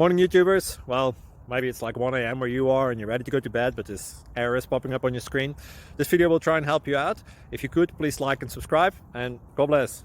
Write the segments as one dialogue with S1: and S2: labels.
S1: Morning YouTubers. Well, maybe it's like 1 a.m. where you are and you're ready to go to bed, but this error is popping up on your screen. This video will try and help you out. If you could, please like and subscribe, and God bless.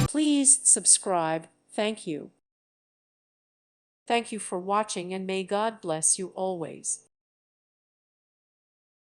S2: Please subscribe. Thank you. Thank you for watching, and may God bless you always.